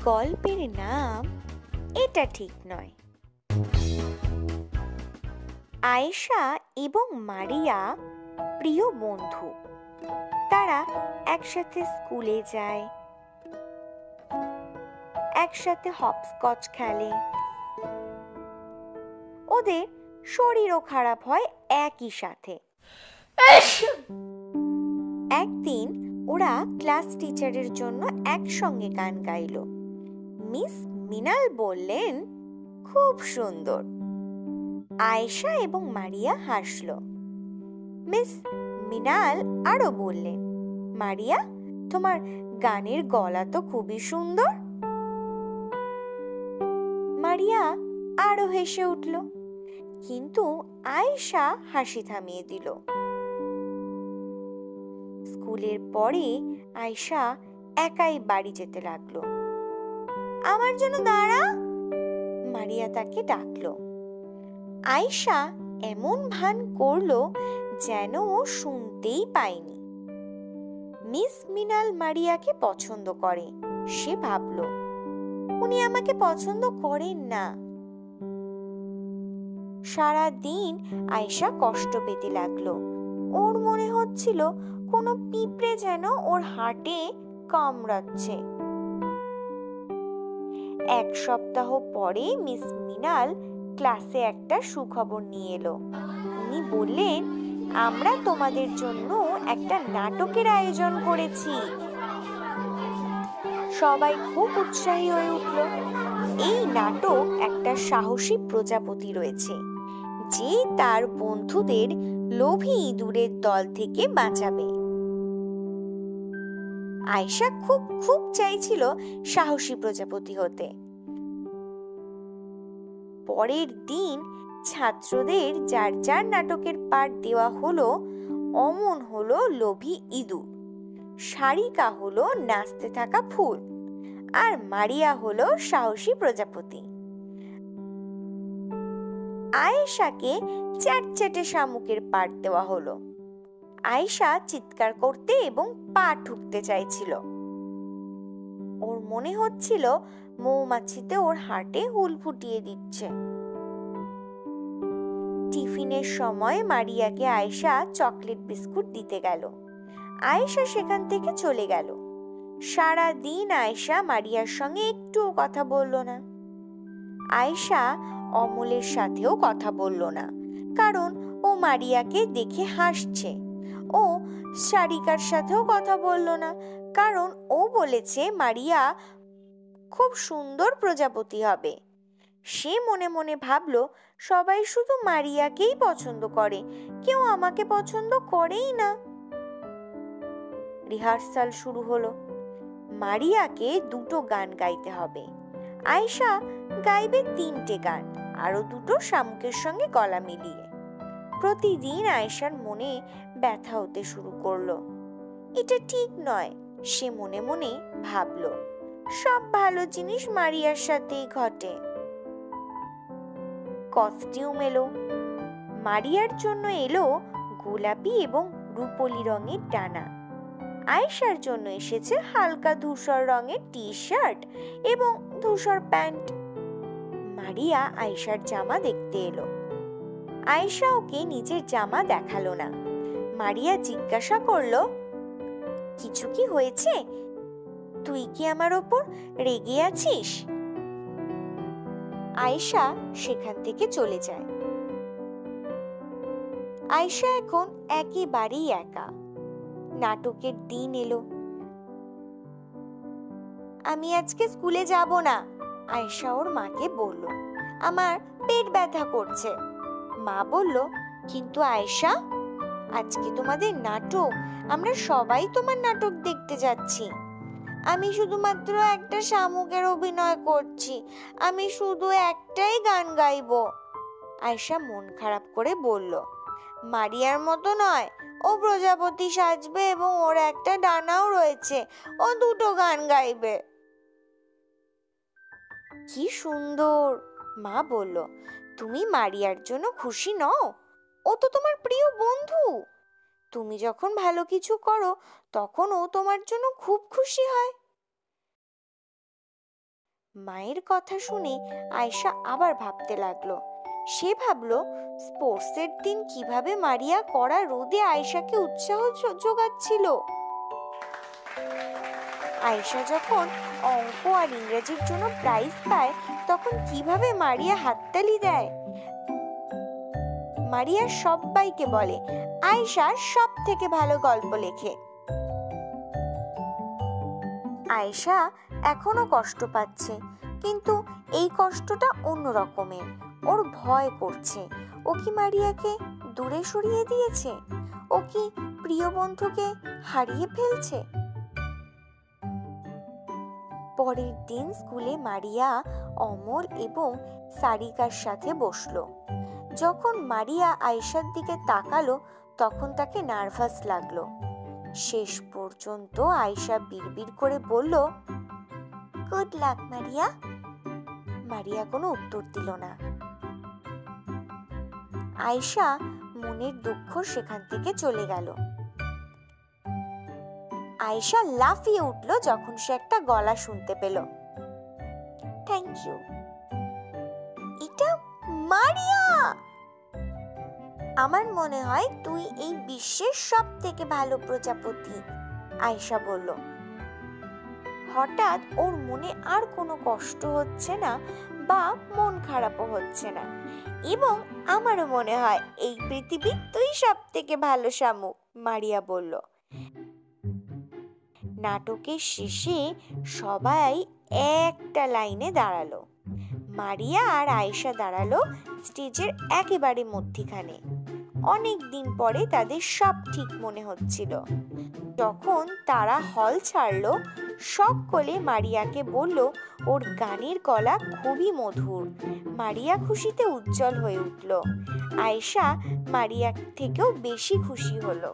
গল্পের নাম এটা ঠিক নয়। আয়েশা এবং মারিয়া প্রিয় বন্ধু। তারা একসাথে স্কুলে যায়, একসাথে হপস্কচ খেলে। ওদের শরীরও খারাপ হয় একই সাথে। একদিন ওরা ক্লাস টিচারের জন্য একসঙ্গে গান গাইল। মিস মিনাল বললেন, খুব সুন্দর। আয়েশা এবং মারিয়া হাসল। মিস মিনাল আরো বললেন, মারিয়া, তোমার গানের গলা তো খুবই সুন্দর। মারিয়া আরো হেসে উঠল, কিন্তু আয়েশা হাসি থামিয়ে দিল। স্কুলের পরে আয়েশা একাই বাড়ি যেতে লাগলো। আমার জন্য দাঁড়া, মারিয়া তাকে ডাকলো। আয়েশা এমন ভান করলো যেন ও শুনতেই পায়নি। মিস মিনাল মারিয়াকে পছন্দ করে। সে ভাবলো, উনি আমাকে পছন্দ করেন না। সারা দিন আয়েশা কষ্ট পেতে লাগলো। ওর মনে হচ্ছিল কোনো পিঁপড়ে যেন ওর হার্টে কামড়াচ্ছে। এক সপ্তাহ পরে মিস মিনাল ক্লাসে একটা সুখবর নিয়ে এলো। উনি বললেন, আমরা তোমাদের জন্য একটা নাটকের আয়োজন করেছি। সবাই খুব উৎসাহী হয়ে উঠল। এই নাটক একটা সাহসী প্রজাপতি রয়েছে, যে তার বন্ধুদের লোভী ইঁদুরের দল থেকে বাঁচাবে। আয়েশা খুব খুব চাইছিল সাহসী প্রজাপতি হতে। পরের দিন ছাত্রদের যার যার নাটকের পাঠ দেওয়া হলো। অমন হলো লোভী ইঁদুর, সারিকা হলো নাচতে থাকা ফুল, আর মারিয়া হলো সাহসী প্রজাপতি। আয়েশাকে চ্যাটচ্যাটে শামুকের পাঠ দেওয়া হলো। আয়েশা চিৎকার করতে এবং পা ঠুকতে চাইছিল। ওর মনে হচ্ছিল মৌমাছিতে ওর হার্টে হুল ফুটিয়ে দিচ্ছে। টিফিনের সময় মারিয়াকে আয়েশা চকলেট বিস্কুট দিতে গেল। আয়েশা সেখান থেকে চলে গেল। সারা দিন আয়েশা মারিয়ার সঙ্গে একটুও কথা বলল না। আয়েশা অমলের সাথেও কথা বলল না, কারণ ও মারিয়াকে দেখে হাসছে। ও সারিকার সাথেও কথা বলল না, কারণ ও বলেছে মারিয়া খুব সুন্দর প্রজাপতি হবে। সে মনে মনে ভাবলো, সবাই শুধু মারিয়াকেই পছন্দ করে, কেউ আমাকে পছন্দ করেই না। রিহার্সাল শুরু হলো। মারিয়াকে দুটো গান গাইতে হবে। আয়েশা গাইবে 3টে গান, আরো দুটো শামুকের সঙ্গে গলা মিলিয়ে। প্রতিদিন আয়েশার মনে ব্যথা হতে শুরু করলো। এটা ঠিক নয়, সে মনে মনে ভাবলো। সব ভালো জিনিস মারিয়ার সাথেই ঘটে। কস্টিউম এলো। মারিয়ার জন্য এলো গোলাপি এবং রূপোলি রঙের ডানা। আয়েশার জন্য এসেছে হালকা ধূসর রঙের টি শার্ট এবং ধূসর প্যান্ট। মারিয়া আয়েশার জামা দেখতে এলো। আয়েশা ওকে নিজের জামা দেখালো না। মারিয়া জিজ্ঞাসা করলো, কিছু কি হয়েছে? তুই কি আমার ওপর রেগে আছিস? আয়েশা সেখান থেকে চলে যায়। আয়েশা এখন একেবারেই একা। নাটকের দিন এলো। আমি আজকে স্কুলে যাব না, আয়েশা ওর মাকে বলল। আমার পেট ব্যথা করছে। মা বলল, কিন্তু আয়েশা, আজকে তোমাদের নাটক, আমরা সবাই তোমার নাটক দেখতে যাচ্ছি। আমি শুধুমাত্র একটা শামুকের অভিনয় করছি, আমি শুধু একটাই গান গাইবো। আয়েশা মন খারাপ করে বলল, মারিয়ার মতো নয়, ও প্রজাপতি সাজবে এবং ওর একটা ডানাও রয়েছে, ও দুটো গান গাইবে। কি সুন্দর, মা বলল। তুমি মারিয়ার জন্য খুশি নও? ও তো তোমার প্রিয় বন্ধু। তুমি যখন ভালো কিছু করো, তখন ও তোমার জন্য খুব খুশি হয়। মায়ের কথা শুনে আয়েশা আবার ভাবতে লাগলো। সে ভাবলো স্পোর্টসের দিন কিভাবে মারিয়া কড়া রোদে আয়েশাকে উৎসাহ যোগাচ্ছিল। আয়েশা যখন অঙ্ক আর ইংরেজির জন্য প্রাইজ পায় তখন কিভাবে মারিয়া হাততালি দেয়। মারিয়া সবাইকে বলে আয়েশা সব থেকে ভালো গল্প লেখে। আয়েশা এখনো কষ্ট পাচ্ছে, কিন্তু এই কষ্টটা অন্য রকমের। ওর ভয় করছে, ও কি মারিয়াকে দূরে সরিয়ে দিয়েছে? ও কি প্রিয় বন্ধুকে হারিয়ে ফেলছে? পরের দিন স্কুলে মারিয়া, অমল এবং সারিকার সাথে বসলো। যখন মারিয়া আয়েশার দিকে তাকালো তখন তাকে নার্ভাস লাগলো। শেষ পর্যন্ত আয়েশা বিড়বিড় করে বলল, গুড লাক মারিয়া। মারিয়া কোনো উত্তর দিল না। আয়েশা মনের দুঃখ সেখান থেকে চলে গেল। আয়েশা লাফিয়ে উঠল যখন সে একটা গলা শুনতে পেল। Thank you. এটা মারিয়া! আমার মনে হয় তুই এই বিশ্বের সব থেকে ভালো প্রজাপতি, আয়েশা বলল। হঠাৎ ওর মনে আর কোনো কষ্ট হচ্ছে না বা মন খারাপও হচ্ছে না, এবং আমারও মনে হয় এই পৃথিবী তুই সব থেকে ভালো শামুক, মারিয়া বলল। নাটকের শেষে সবাই একটা লাইনে দাঁড়ালো। মারিয়া আর আয়েশা দাঁড়ালো স্টেজের একেবারে মধ্যিখানে। অনেক দিন পরে তাদের সব ঠিক মনে হচ্ছিল। যখন তারা হল ছাড়লো সকলে মারিয়াকে বলল ওর গানের গলা খুবই মধুর। মারিয়া খুশিতে উজ্জ্বল হয়ে উঠল। আয়েশা মারিয়া থেকেও বেশি খুশি হলো।